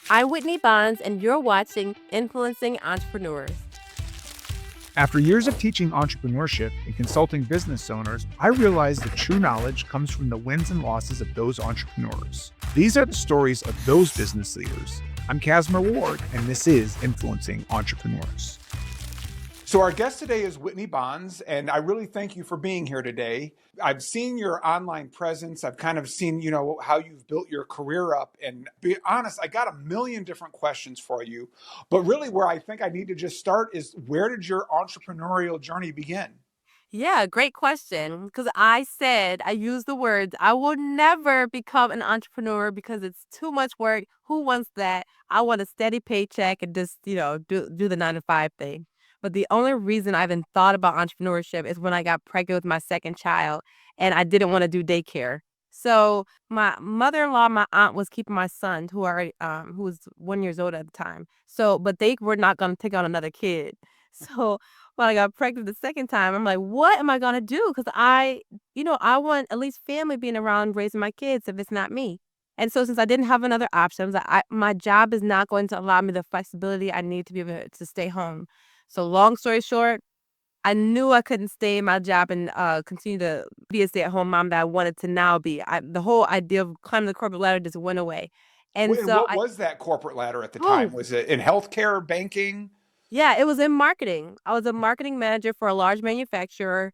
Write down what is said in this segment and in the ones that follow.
I'm Whitney Bonds, and you're watching Influencing Entrepreneurs. After years of teaching entrepreneurship and consulting business owners, I realized that true knowledge comes from the wins and losses of those entrepreneurs. These are the stories of those business leaders. I'm Casimir Ward, and this is Influencing Entrepreneurs. So our guest today is Whitney Bonds, and I really thank you for being here today. I've seen your online presence. I've kind of seen, how you've built your career up. And to be honest, I got a million different questions for you. But really where I think I need to just start is, where did your entrepreneurial journey begin? Yeah, great question. Because I used the words, I will never become an entrepreneur because it's too much work. Who wants that? I want a steady paycheck and just, do the 9 to 5 thing. But the only reason I even thought about entrepreneurship is when I got pregnant with my second child and I didn't want to do daycare. So my mother-in-law, my aunt was keeping my son who was 1 years old at the time. So, but they were not going to take on another kid. So when I got pregnant the second time, I'm like, what am I gonna do? Because I want at least family being around raising my kids if it's not me. And so since I didn't have another option, I was like, my job is not going to allow me the flexibility I need to be able to stay home. So long story short, I knew I couldn't stay in my job and continue to be a stay-at-home mom that I wanted to now be. The whole idea of climbing the corporate ladder just went away. And And so what was that corporate ladder at the time? oh, Was it in healthcare, banking? yeah, it was in marketing. I was a marketing manager for a large manufacturer.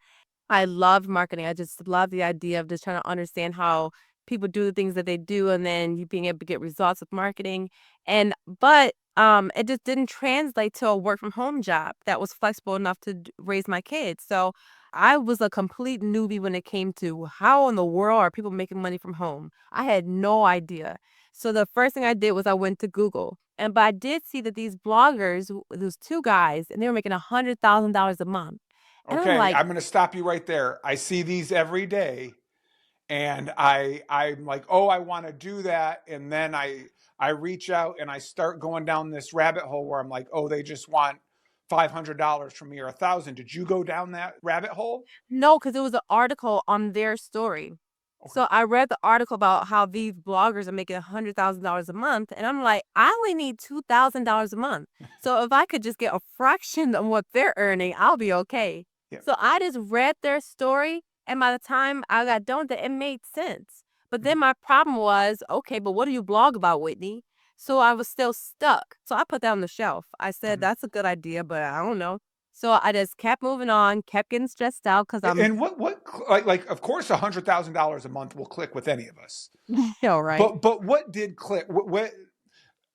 I loved marketing. I just love the idea of just trying to understand how people do the things that they do and then you being able to get results with marketing. But it just didn't translate to a work from home job that was flexible enough to raise my kids. So I was a complete newbie when it came to how in the world are people making money from home. I had no idea. So the first thing I did was I went to Google. But I did see that these bloggers, those two guys, and they were making $100,000 a month. And I'm Okay, like, I'm going to stop you right there. I see these every day. And I'm like, oh, I want to do that. And then I reach out and I start going down this rabbit hole where I'm like, oh, they just want $500 from me or 1,000. Did you go down that rabbit hole? no, because it was an article on their story. Okay. So I read the article about how these bloggers are making $100,000 a month. And I'm like, I only need $2,000 a month. So if I could just get a fraction of what they're earning, I'll be okay. Yeah. So I just read their story. And by the time I got done with it, it made sense. But then my problem was, okay, but what do you blog about, Whitney? So I was still stuck. So I put that on the shelf. I said, Mhm. that's a good idea, but I don't know. So I just kept moving on, kept getting stressed out because I'm, And like of course $100,000 a month will click with any of us. right. But what did click? What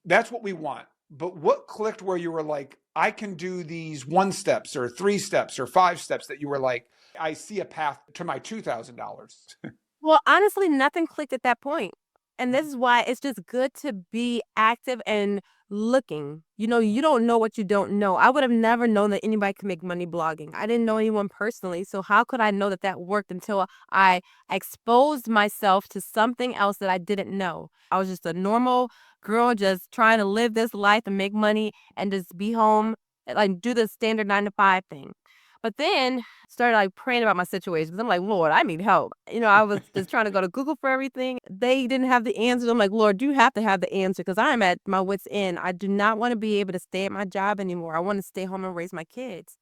that's what we want. But what clicked where you were like, I can do these 1 steps or 3 steps or 5 steps that you were like, I see a path to my $2,000. Well, honestly, nothing clicked at that point. And this is why it's just good to be active and looking. You don't know what you don't know. I would have never known that anybody could make money blogging. I didn't know anyone personally. So how could I know that that worked until I exposed myself to something else that I didn't know? I was just a normal girl just trying to live this life and make money and just be home, like do the standard 9 to 5 thing. But then started like praying about my situation because I'm like, Lord, I need help. I was just trying to go to Google for everything. They didn't have the answers. I'm like, Lord, you have to have the answer because I'm at my wits' end. I do not want to be able to stay at my job anymore. I want to stay home and raise my kids.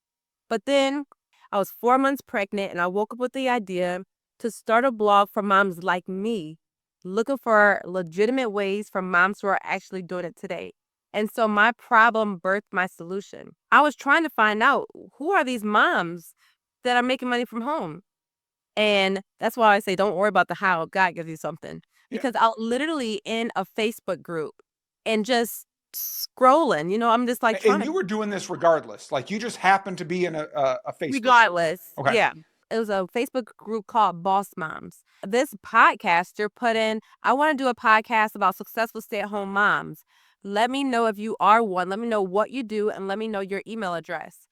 But then I was 4 months pregnant and I woke up with the idea to start a blog for moms like me, looking for legitimate ways for moms who are actually doing it today. And so my problem birthed my solution. I was trying to find out, who are these moms that are making money from home? And that's why I say don't worry about the how. God gives you something. Yeah. Because I'll literally in a Facebook group and just scrolling, I'm just like trying And to, you were doing this regardless. Like you just happened to be in a Facebook group. regardless. Okay. Yeah. It was a Facebook group called Boss Moms. This podcaster put in, I want to do a podcast about successful stay-at-home moms. Let me know if you are one. Let me know what you do and let me know your email address.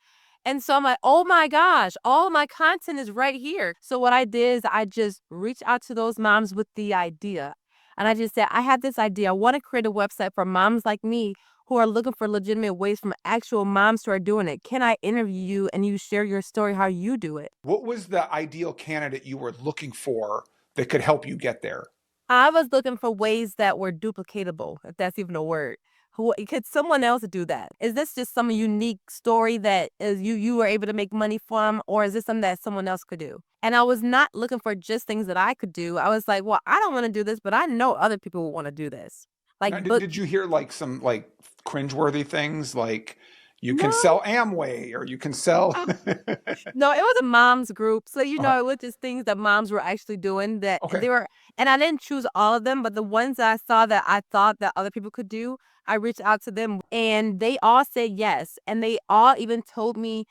And so I'm like, oh my gosh, all my content is right here. So what I did is I just reached out to those moms with the idea. And I just said, I have this idea. I want to create a website for moms like me who are looking for legitimate ways from actual moms who are doing it. Can I interview you and you share your story, how you do it? What was the ideal candidate you were looking for that could help you get there? I was looking for ways that were duplicatable, if that's even a word. Could someone else do that? Is this just some unique story that is you were able to make money from, or is this something that someone else could do? And I was not looking for just things that I could do. I was like, well, I don't want to do this, but I know other people will want to do this. Like Now, book. did you hear like some like cringeworthy things like you can No. sell Amway or you can sell? No, it was a mom's group. So, Uh, it was just things that moms were actually doing that okay. they were, and I didn't choose all of them, but the ones that I saw that I thought that other people could do, I reached out to them and they all said yes. And they all even told me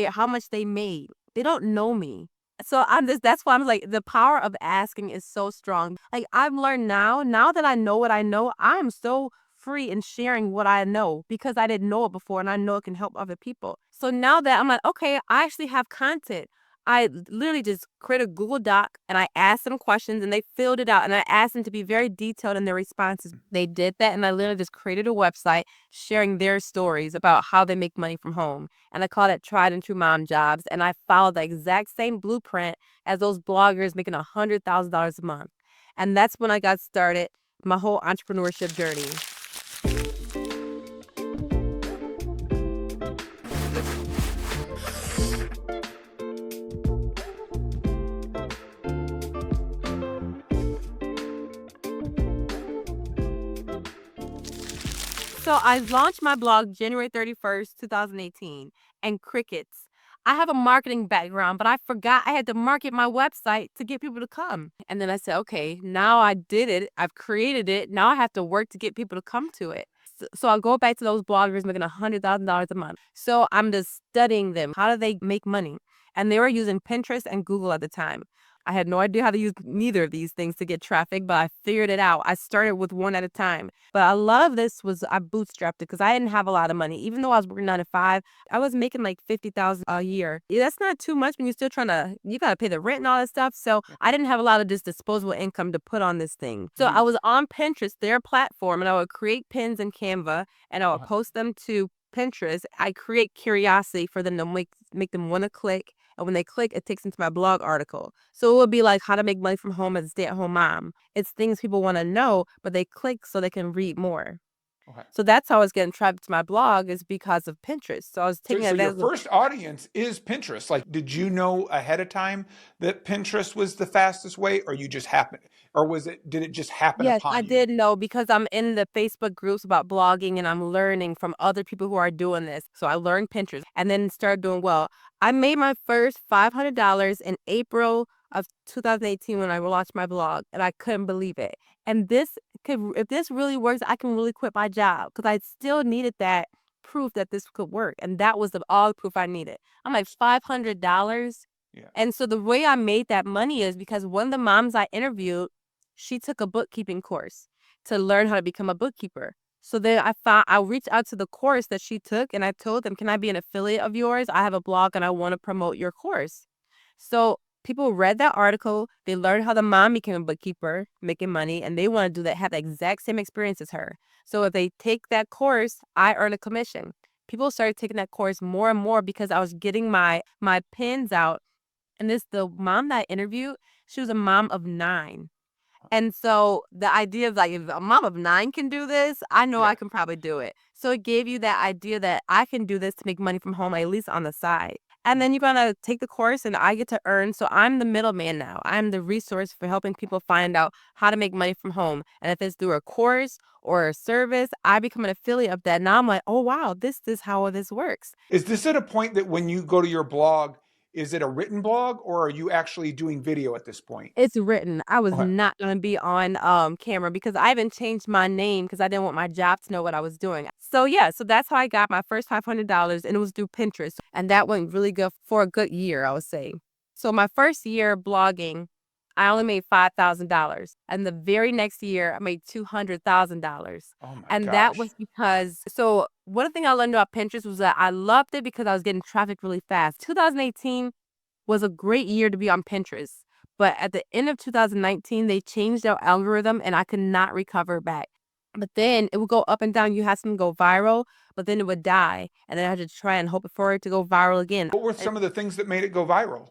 how much they made. They don't know me. So that's why I'm like, the power of asking is so strong. Like I've learned now that I know what I know, I'm so free in sharing what I know because I didn't know it before and I know it can help other people. So now that I'm like, okay, I actually have content. I literally just create a Google Doc and I asked them questions and they filled it out and I asked them to be very detailed in their responses. They did that and I literally just created a website sharing their stories about how they make money from home. And I call it Tried and True Mom Jobs. And I followed the exact same blueprint as those bloggers making $100,000 a month. And that's when I got started my whole entrepreneurship journey. So I launched my blog January 31st, 2018, and crickets. I have a marketing background, but I forgot I had to market my website to get people to come. And then I said, okay, now I did it. I've created it. Now I have to work to get people to come to it. So I'll go back to those bloggers making $100,000 a month. So I'm just studying them. How do they make money? And they were using Pinterest and Google at the time. I had no idea how to use neither of these things to get traffic, but I figured it out. I started with one at a time. But a lot of this was I bootstrapped it because I didn't have a lot of money. Even though I was working 9 to 5, I was making like 50,000 a year. Yeah, that's not too much when you're still you gotta pay the rent and all that stuff. So I didn't have a lot of just disposable income to put on this thing. So I was on Pinterest, their platform, and I would create pins in Canva and I would post them to Pinterest. I create curiosity for them to make them want to click. And when they click, it takes them to my blog article. So it would be like how to make money from home as a stay-at-home mom. It's things people want to know, but they click so they can read more. Okay. So that's how I was getting traffic to my blog is because of Pinterest. So I was taking So your advantage of. first audience is Pinterest. Like, did you know ahead of time that Pinterest was the fastest way, or you just happened, or did it just happen Yes, I upon you? did know because I'm in the Facebook groups about blogging and I'm learning from other people who are doing this. So I learned Pinterest and then started doing well. I made my first $500 in April of 2018 when I launched my blog and I couldn't believe it. And if this really works, I can really quit my job because I still needed that proof that this could work. And that was all the proof I needed. I'm like $500. Yeah. And so the way I made that money is because one of the moms I interviewed, she took a bookkeeping course to learn how to become a bookkeeper. So then I reached out to the course that she took and I told them, can I be an affiliate of yours? I have a blog and I want to promote your course. So people read that article, they learned how the mom became a bookkeeper, making money, and they want to do that, have the exact same experience as her. So if they take that course, I earn a commission. People started taking that course more and more because I was getting my pins out. And the mom that I interviewed, she was a mom of 9. And so the idea of like, if a mom of 9 can do this, I know I can probably do it. So it gave you that idea that I can do this to make money from home, at least on the side. And then you're going to take the course and I get to earn. So I'm the middleman now. I'm the resource for helping people find out how to make money from home. And if it's through a course or a service, I become an affiliate of that. Now I'm like, oh, wow, this is how this works. Is this at a point that when you go to your blog, is it a written blog or are you actually doing video at this point? It's written. I was Okay. not going to be on camera because I even changed my name because I didn't want my job to know what I was doing. So yeah, so that's how I got my first $500 and it was through Pinterest. And that went really good for a good year, I would say. So my first year blogging, I only made $5,000. And the very next year, I made $200,000. Oh my And that gosh. was because, so one thing I learned about Pinterest was that I loved it because I was getting traffic really fast. 2018 was a great year to be on Pinterest. But at the end of 2019, they changed their algorithm and I could not recover back. But then it would go up and down. You had something go viral, but then it would die. And then I had to try and hope for it to go viral again. What were And some of the things that made it go viral?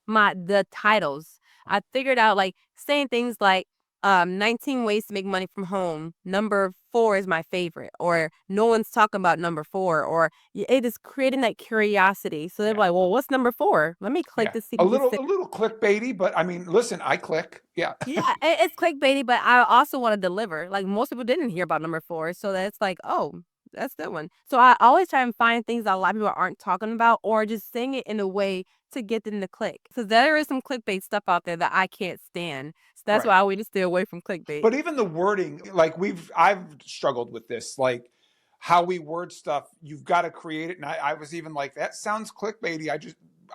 the titles, I figured out like saying things like, 19 ways to make money from home. Number 4 is my favorite, or no one's talking about number 4, or it is creating that curiosity. So they're Yeah. like, well, what's number 4? Let me click Yeah. to see A what this little is. a little clickbaity, but I mean, listen, I click. Yeah. Yeah, it's clickbaity, but I also want to deliver. Like most people didn't hear about number 4, so that's like, oh, that's that one. So I always try and find things that a lot of people aren't talking about, or just saying it in a way to get them to click. Because there is some clickbait stuff out there that I can't stand. So that's why Right. I always stay away from clickbait. But even the wording, like I've struggled with this, like how we word stuff. You've got to create it, and I was even like, that sounds clickbaity.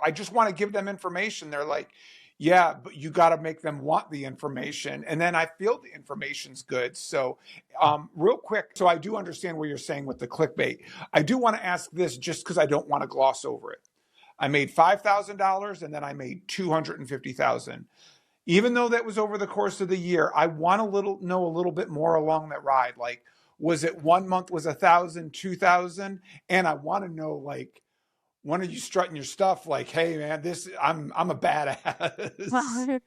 I just want to give them information. They're like, yeah, but you got to make them want the information, and then I feel the information's good. So, real quick, so I do understand what you're saying with the clickbait. I do want to ask this just because I don't want to gloss over it. I made $5,000, and then I made 250,000. Even though that was over the course of the year, I want to know a little bit more along that ride. Like, was it 1 month was 1,000, 2,000? And I want to know, like, when are you strutting your stuff? Like, hey man, I'm a badass.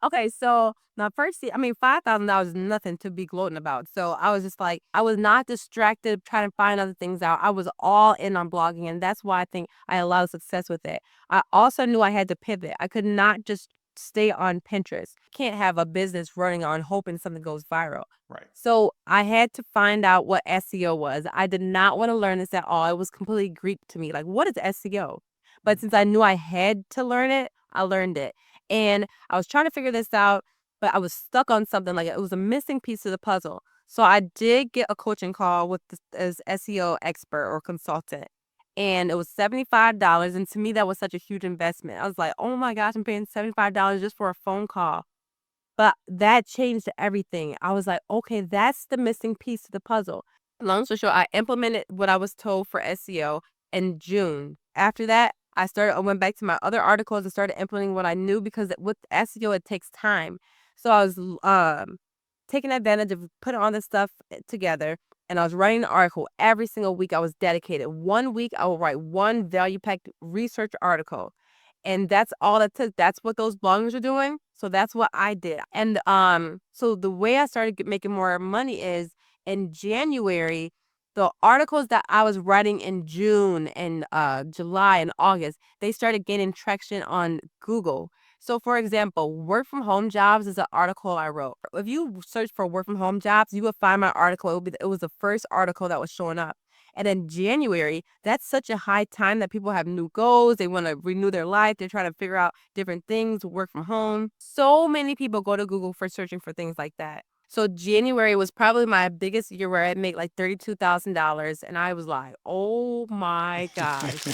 Okay, so now first, I mean, $5,000 is nothing to be gloating about. So I was just like, I was not distracted trying to find other things out. I was all in on blogging, and that's why I think I had a lot of success with it. I also knew I had to pivot. I could not just stay on Pinterest. Can't have a business running on hoping something goes viral. Right. So I had to find out what SEO was. I did not want to learn this at all. It was completely Greek to me. Like, what is SEO? But since I knew I had to learn it, I learned it. And I was trying to figure this out, but I was stuck on something. Like it was a missing piece of the puzzle. So I did get a coaching call with this as SEO expert or consultant. And it was $75. And to me, that was such a huge investment. I was like, oh my gosh, I'm paying $75 just for a phone call. But that changed everything. I was like, okay, that's the missing piece of the puzzle. Long story short, I implemented what I was told for SEO in June. After that, I went back to my other articles and started implementing what I knew, because with SEO, it takes time. So I was taking advantage of putting all this stuff together, and I was writing an article every single week. I was dedicated. 1 week, I will write one value-packed research article. And that's all it took. That's what those bloggers are doing. So that's what I did. And so the way I started making more money is in January, the articles that I was writing in June and July and August, they started gaining traction on Google. So for example, work from home jobs is an article I wrote. If you search for work from home jobs, you would find my article. It was the first article that was showing up. And in January, that's such a high time that people have new goals. They want to renew their life. They're trying to figure out different things, work from home. So many people go to Google for searching for things like that. So January was probably my biggest year where I made like $32,000. And I was like, oh my gosh.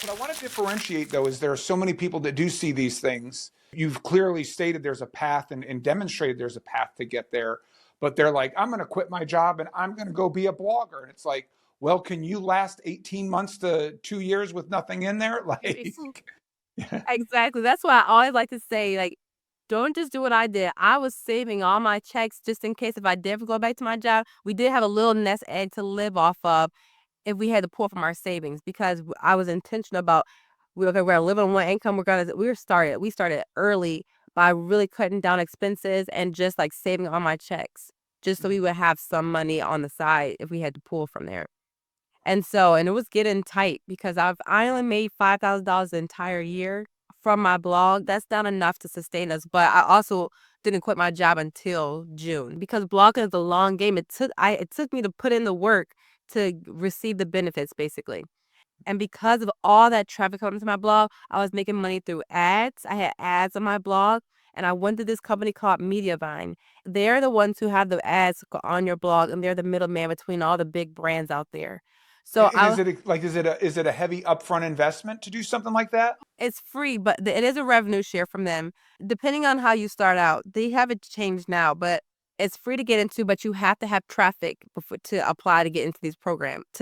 What I want to differentiate, though, is there are so many people that do see these things. You've clearly stated there's a path and demonstrated there's a path to get there, but they're like, I'm going to quit my job and I'm going to go be a blogger. And it's like, well, can you last 18 months to 2 years with nothing in there? Like, yeah. Exactly. That's why I always like to say, like, don't just do what I did. I was saving all my checks just in case if I did go back to my job. We did have a little nest egg to live off of if we had to pull from our savings, because I was intentional about we're gonna live on one income. We started early by really cutting down expenses and just like saving all my checks, just so we would have some money on the side if we had to pull from there. And it was getting tight because I only made $5,000 the entire year from my blog. That's not enough to sustain us. But I also didn't quit my job until June, because blogging is a long game. It took me to put in the work to receive the benefits, basically. And because of all that traffic coming to my blog, I was making money through ads. I had ads on my blog, and I went to this company called Mediavine. They're the ones who have the ads on your blog, and they're the middleman between all the big brands out there. So And is it a heavy upfront investment to do something like that? it's free, but it is a revenue share from them. Depending on how you start out, they haven't changed now, but It's free to get into, but you have to have traffic to apply to get into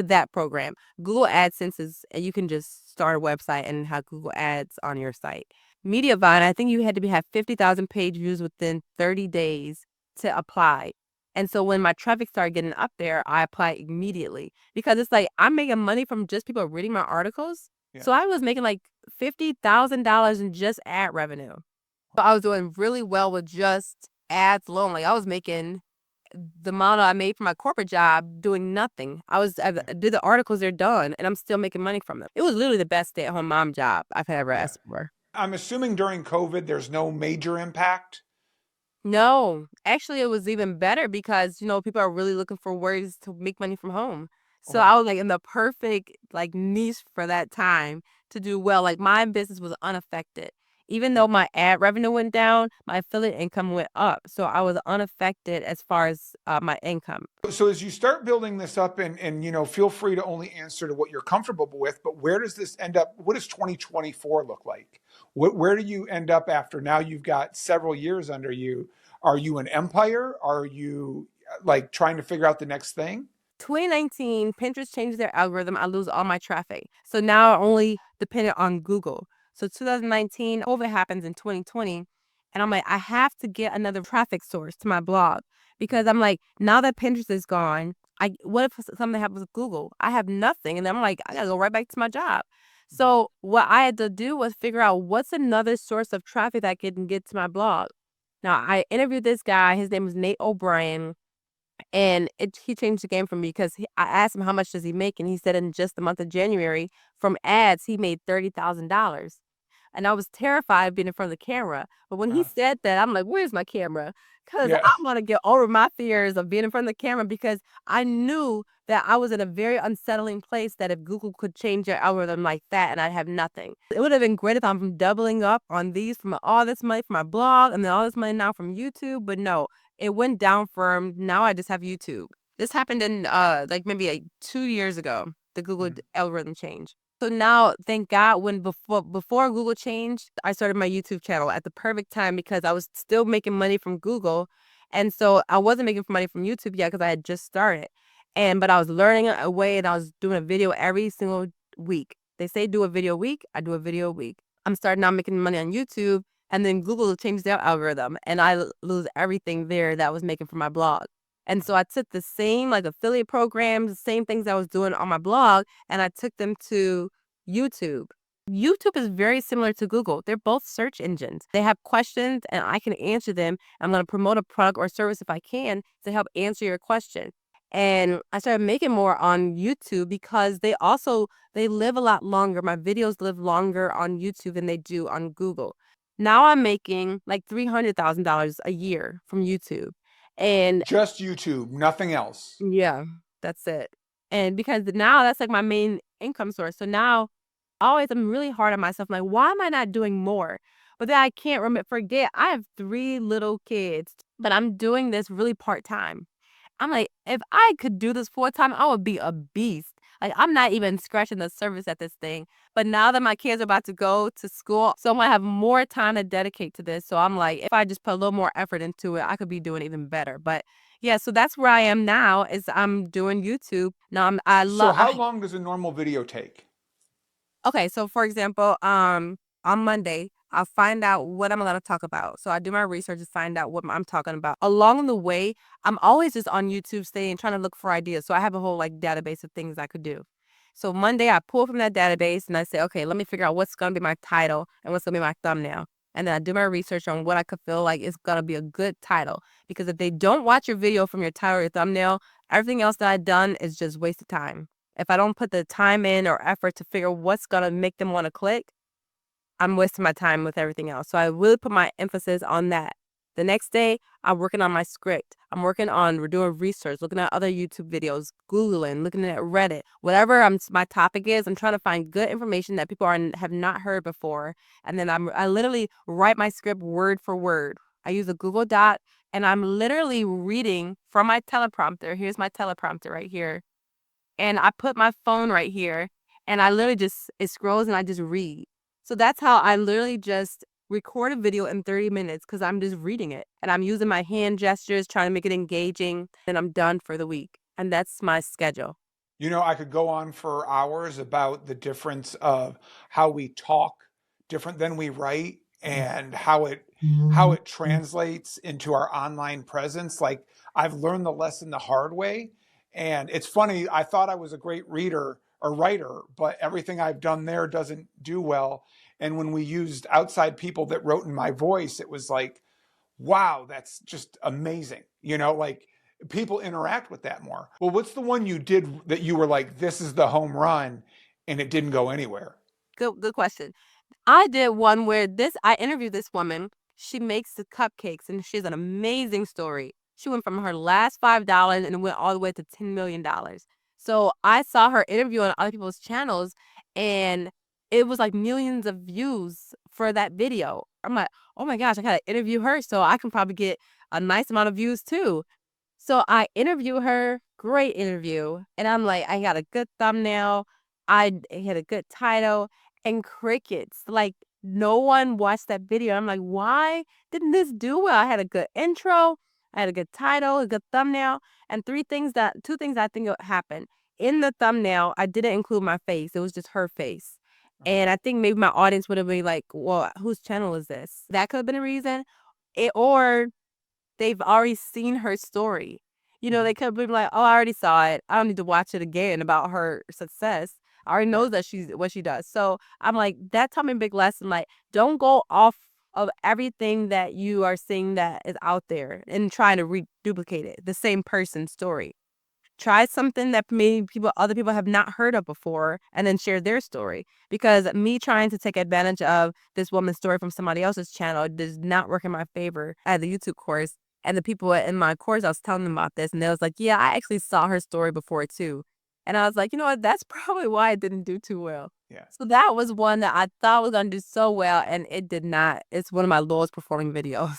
that program. Google AdSense is, and you can just start a website and have Google Ads on your site. Mediavine, I think you had to have 50,000 page views within 30 days to apply. And so when my traffic started getting up there, I applied immediately because it's like I'm making money from just people reading my articles. Yeah. So I was making like $50,000 in just ad revenue. So I was doing really well with just ads alone. Like I was making the amount I made from my corporate job doing nothing. I did the articles, they're done, and I'm still making money from them. It was literally the best stay-at-home mom job I've ever asked for. I'm assuming during COVID, there's no major impact. No, actually, it was even better because, people are really looking for ways to make money from home. So Okay. I was like in the perfect like niche for that time to do well. Like my business was unaffected. Even though my ad revenue went down, my affiliate income went up. So I was unaffected as far as my income. So as you start building this up and feel free to only answer to what you're comfortable with, but where does this end up? What does 2024 look like? Where do you end up after now you've got several years under you? Are you an empire? Are you like trying to figure out the next thing? 2019, Pinterest changed their algorithm. I lose all my traffic. So now I only dependent on Google. So 2019, COVID happens in 2020. And I'm like, I have to get another traffic source to my blog because I'm like, now that Pinterest is gone, what if something happens with Google? I have nothing. And I'm like, I gotta go right back to my job. So what I had to do was figure out what's another source of traffic that I can get to my blog. Now I interviewed this guy. His name was Nate O'Brien. And he changed the game for me because I asked him how much does he make, and he said in just the month of January from ads he made $30,000. And I was terrified of being in front of the camera. But when he said that, I'm like, where's my camera? Because Yeah. I want to get over my fears of being in front of the camera because I knew that I was in a very unsettling place that if Google could change their algorithm like that and I'd have nothing. It would have been great if I'm doubling up on these from all this money from my blog and then all this money now from YouTube. But no, it went down from now I just have YouTube. This happened in like maybe like 2 years ago, the Google algorithm change. So now, thank God, when before Google changed, I started my YouTube channel at the perfect time because I was still making money from Google, and so I wasn't making money from YouTube yet because I had just started, but I was learning a way and I was doing a video every single week. They say do a video a week, I do a video a week. I'm starting now making money on YouTube, and then Google changed their algorithm, and I lose everything there that I was making from my blog. And so I took the same like affiliate programs, the same things I was doing on my blog, and I took them to YouTube. YouTube is very similar to Google. They're both search engines. They have questions and I can answer them. I'm going to promote a product or service if I can to help answer your question. And I started making more on YouTube because they live a lot longer. My videos live longer on YouTube than they do on Google. Now I'm making like $300,000 a year from YouTube. And Just YouTube, nothing else. yeah, that's it. And because now that's like my main income source. So now I'm really hard on myself. I'm like, why am I not doing more? But then I can't forget I have 3 little kids, but I'm doing this really part-time. I'm like, if I could do this full-time, I would be a beast. Like I'm not even scratching the surface at this thing. But now that my kids are about to go to school, so I'm gonna have more time to dedicate to this. So I'm like, if I just put a little more effort into it, I could be doing even better. But yeah, so that's where I am now is I'm doing YouTube. Now So how long does a normal video take? Okay, so for example, on Monday, I'll find out what I'm going to talk about. So I do my research to find out what I'm talking about. Along the way, I'm always just on YouTube staying trying to look for ideas. So I have a whole like database of things I could do. So Monday, I pull from that database and I say, okay, let me figure out what's going to be my title and what's going to be my thumbnail. And then I do my research on what I could feel like is going to be a good title. Because if they don't watch your video from your title or your thumbnail, everything else that I've done is just wasted time. If I don't put the time in or effort to figure what's going to make them want to click, I'm wasting my time with everything else. So I really put my emphasis on that. The next day, I'm working on my script. I'm working on doing research, looking at other YouTube videos, Googling, looking at Reddit, whatever my topic is. I'm trying to find good information that people have not heard before. And then I literally write my script word for word. I use a Google Doc and I'm literally reading from my teleprompter. Here's my teleprompter right here. And I put my phone right here and I literally it scrolls and I just read. So that's how I literally just record a video in 30 minutes because I'm just reading it and I'm using my hand gestures, trying to make it engaging, and I'm done for the week. And that's my schedule. You know, I could go on for hours about the difference of how we talk different than we write and how it translates into our online presence. Like I've learned the lesson the hard way. And it's funny, I thought I was a great reader or writer, but everything I've done there doesn't do well. And when we used outside people that wrote in my voice, it was like, wow, that's just amazing. You know, like people interact with that more. Well, what's the one you did that you were like, this is the home run and it didn't go anywhere? Good question. I did one where I interviewed this woman. She makes the cupcakes and she has an amazing story. She went from her last $5 and went all the way to $10 million. So I saw her interview on other people's channels and it was like millions of views for that video. I'm like, oh my gosh, I gotta interview her so I can probably get a nice amount of views too. So I interview her, great interview. And I'm like, I got a good thumbnail. I had a good title and crickets. Like no one watched that video. I'm like, why didn't this do well? I had a good intro. I had a good title, a good thumbnail, and two things I think happened. In the thumbnail, I didn't include my face. It was just her face. And I think maybe my audience would have been like, well, whose channel is this? That could have been a reason. Or they've already seen her story. They could be like, oh, I already saw it. I don't need to watch it again about her success. I already know Right. that she's what she does. So I'm like, that taught me a big lesson. Like, don't go off of everything that you are seeing that is out there and trying to duplicate it, the same person's story. Try something that maybe other people have not heard of before and then share their story. Because me trying to take advantage of this woman's story from somebody else's channel does not work in my favor at the YouTube course. And the people in my course, I was telling them about this and they was like, yeah, I actually saw her story before too. And I was like, you know what? That's probably why it didn't do too well. Yeah. So that was one that I thought was going to do so well and it did not. It's one of my lowest performing videos.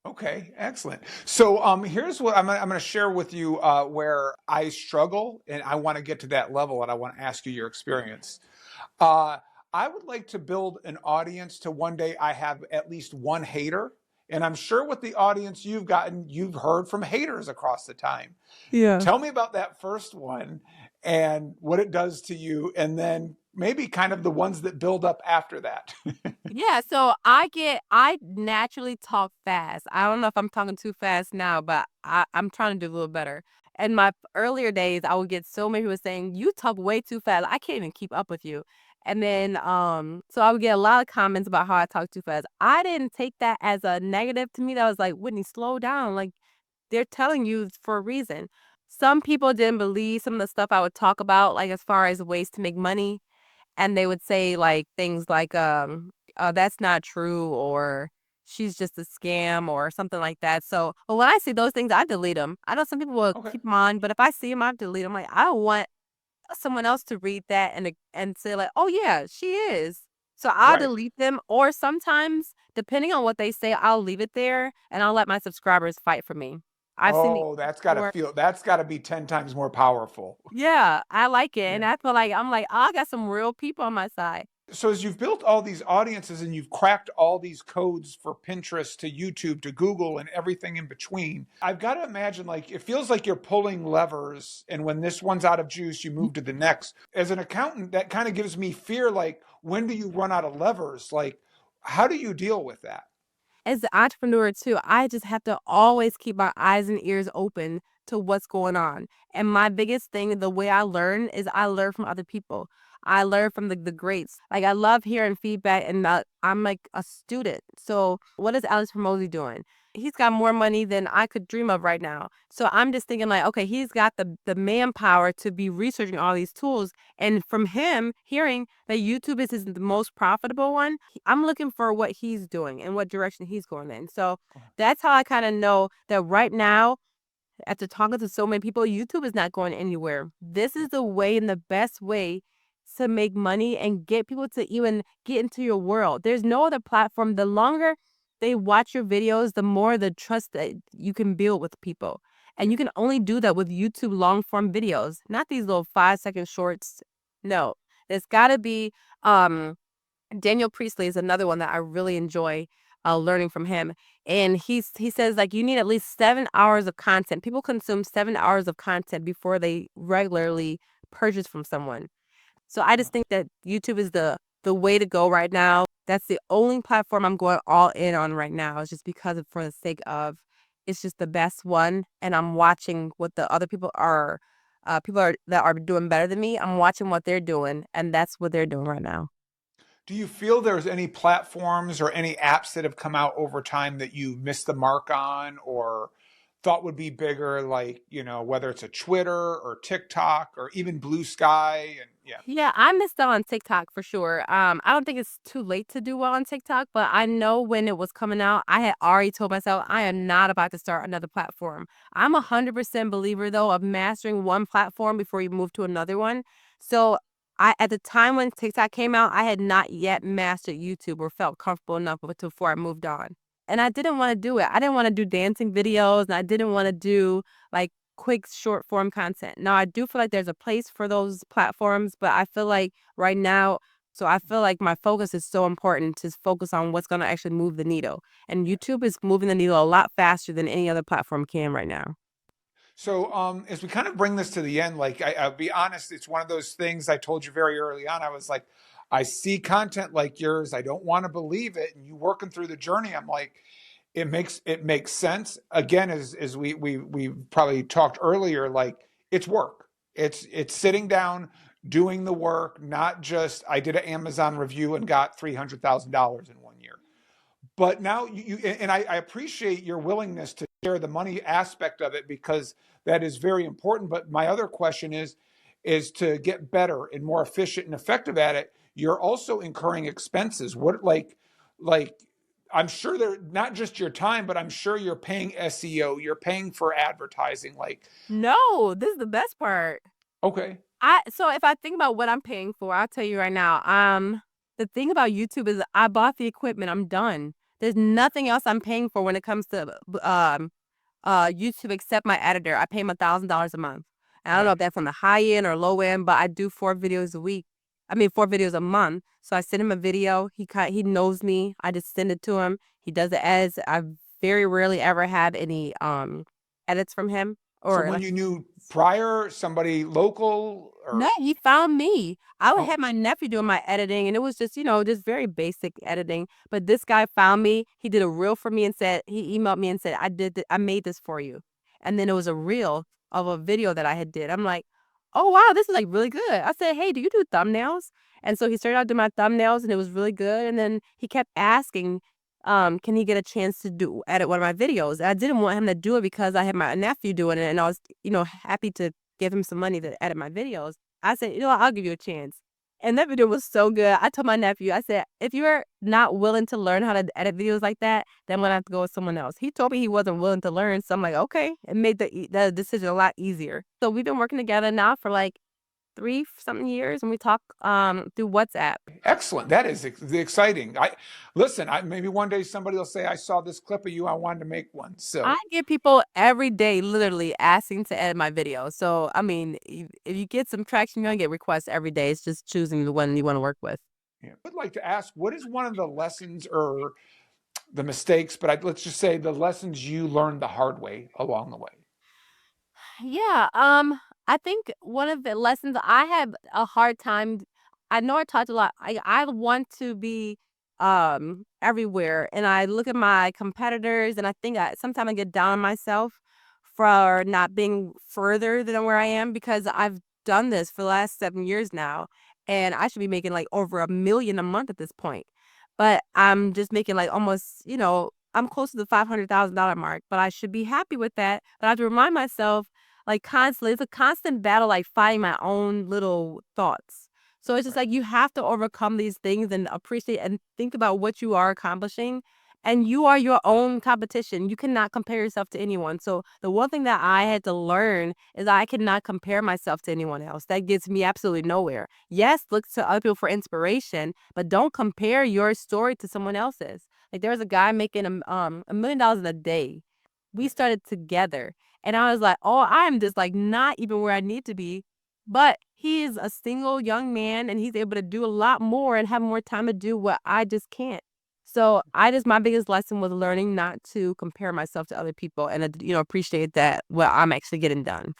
Okay, excellent. So here's what I'm going to share with you where I struggle, and I want to get to that level, and I want to ask you your experience. Uh, I would like to build an audience to one day I have at least one hater. And I'm sure with the audience you've gotten, you've heard from haters across the time. Yeah. Tell me about that first one and what it does to you, and then maybe kind of the ones that build up after that. Yeah, so I naturally talk fast. I don't know if I'm talking too fast now, but I'm trying to do a little better. In my earlier days, I would get so many people saying, you talk way too fast. I can't even keep up with you. And then so I would get a lot of comments about how I talk too fast. I didn't take that as a negative. To me, that was like, Whitney, slow down. Like they're telling you for a reason. Some people didn't believe some of the stuff I would talk about, like as far as ways to make money. And they would say like things like, that's not true, or she's just a scam or something like that. So but when I see those things, I delete them. I know some people will Okay. keep them on, but if I see them, I delete them. Like I don't want someone else to read that and say like, oh yeah, she is. So I'll Right. delete them, or sometimes depending on what they say, I'll leave it there and I'll let my subscribers fight for me. I've seen it Oh, before. that's got to be 10 times more powerful. Yeah, I like it, Yeah. and I feel like I'm like, oh, I got some real people on my side. So as you've built all these audiences and you've cracked all these codes for Pinterest to YouTube to Google and everything in between, I've got to imagine like it feels like you're pulling levers, and when this one's out of juice, you move to the next. As an accountant, that kind of gives me fear, like when do you run out of levers? Like how do you deal with that? As an entrepreneur too, I just have to always keep my eyes and ears open to what's going on. And my biggest thing, the way I learn is I learn from other people. I learn from the greats. Like I love hearing feedback and I'm like a student. So what is Alex Hormozy doing? He's got more money than I could dream of right now. So I'm just thinking like, okay, he's got the manpower to be researching all these tools. And from him hearing that YouTube is the most profitable one, I'm looking for what he's doing and what direction he's going in. So that's how I kind of know that right now, after talking to so many people, YouTube is not going anywhere. This is the way and the best way to make money and get people to even get into your world. There's no other platform. The longer they watch your videos, the more the trust that you can build with people. And you can only do that with YouTube long form videos, not these little 5-second shorts. No, there's got to be Daniel Priestley is another one that I really enjoy learning from him. And he says like you need at least 7 hours of content. People consume 7 hours of content before they regularly purchase from someone. So I just think that YouTube is the way to go right now. That's the only platform I'm going all in on right now. It's just because of, for the sake of it's just the best one, and I'm watching what the other people are that are doing better than me. I'm watching what they're doing, and that's what they're doing right now. Do you feel there's any platforms or any apps that have come out over time that you missed the mark on or thought would be bigger, like, whether it's a Twitter or TikTok or even Blue Sky? And yeah. Yeah, I missed out on TikTok for sure. I don't think it's too late to do well on TikTok, but I know when it was coming out, I had already told myself I am not about to start another platform. I'm 100% believer though of mastering one platform before you move to another one. So at the time when TikTok came out, I had not yet mastered YouTube or felt comfortable enough before I moved on. And I didn't want to do it. I didn't want to do dancing videos, and I didn't want to do like quick short form content. Now I do feel like there's a place for those platforms, but I feel like right now, so I feel like my focus is so important to focus on what's going to actually move the needle. And YouTube is moving the needle a lot faster than any other platform can right now. So, as we kind of bring this to the end, like I'll be honest, it's one of those things I told you very early on. I was like, I see content like yours. I don't want to believe it. And you working through the journey, I'm like, it makes sense. Again, as we probably talked earlier, like it's work. It's sitting down, doing the work, not just I did an Amazon review and got $300,000 in 1 year. But now and I appreciate your willingness to share the money aspect of it because that is very important. But my other question is to get better and more efficient and effective at it. You're also incurring expenses. What like I'm sure they're not just your time, but I'm sure you're paying SEO, you're paying for advertising. Like, No, this is the best part. okay, So if I think about what I'm paying for, I'll tell you right now. The thing about YouTube is I bought the equipment. I'm done. There's nothing else I'm paying for when it comes to YouTube except my editor. I pay him $1,000 a month. And I don't know right. if that's on the high end or low end, but I do 4 videos a week. I mean 4 videos a month. So I send him a video. He knows me. I just send it to him. He does the edits. I very rarely ever have any edits from him or Someone like. you knew prior, somebody local, No, or he found me. I would oh, have my nephew doing my editing, and it was just, just very basic editing. But this guy found me. He did a reel for me and said he emailed me and said, I made this for you. And then it was a reel of a video that I had did. I'm like, oh wow, this is like really good. I said, hey, do you do thumbnails? And so he started out doing my thumbnails, and it was really good. And then he kept asking, can he get a chance to edit one of my videos? I didn't want him to do it because I had my nephew doing it, and I was, happy to give him some money to edit my videos. I said, I'll give you a chance. And that video was so good. I told my nephew, I said, if you're not willing to learn how to edit videos like that, then I'm gonna have to go with someone else. He told me he wasn't willing to learn, so I'm like, okay. It made the decision a lot easier. So we've been working together now for like 3 something years, and we talk through WhatsApp. excellent. That is exciting. I listen. Maybe one day somebody will say, "I saw this clip of you. I wanted to make one." I So get people every day literally asking to edit my video. So, I mean, if you get some traction, you're going to get requests every day. It's just choosing the one you want to work with. yeah. I'd like to ask, what is one of the lessons or the mistakes, but let's just say the lessons you learned the hard way along the way? Yeah, I think one of the lessons I have a hard time. I know I talked a lot. I want to be everywhere, and I look at my competitors, and I think sometimes I get down on myself for not being further than where I am because I've done this for the last 7 years now, and I should be making like over $1 million a month at this point. But I'm just making like almost, I'm close to the $500,000 mark, but I should be happy with that. But I have to remind myself like constantly, it's a constant battle, like fighting my own little thoughts. So it's just Right. like you have to overcome these things and appreciate and think about what you are accomplishing. And you are your own competition. You cannot compare yourself to anyone. So the one thing that I had to learn is I cannot compare myself to anyone else. That gets me absolutely nowhere. Yes, look to other people for inspiration, but don't compare your story to someone else's. Like there was a guy making $1 million in a day. We started together. And I was like, oh, I'm just like not even where I need to be. But he is a single young man and he's able to do a lot more and have more time to do what I just can't. So my biggest lesson was learning not to compare myself to other people and, appreciate that what I'm actually getting done.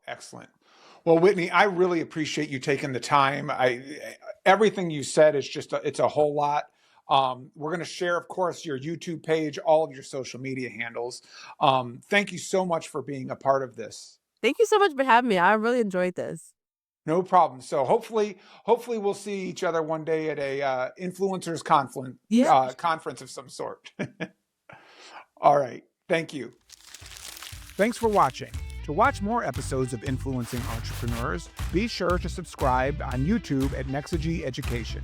Excellent. Well, Whitney, I really appreciate you taking the time. Everything you said is it's a whole lot. We're going to share, of course, your YouTube page, all of your social media handles. Thank you so much for being a part of this. Thank you so much for having me. I really enjoyed this. No problem. So hopefully we'll see each other one day at a influencers conference of some sort. All right. Thank you. Thanks for watching. To watch more episodes of Influencing Entrepreneurs, be sure to subscribe on YouTube at Nexagy Education.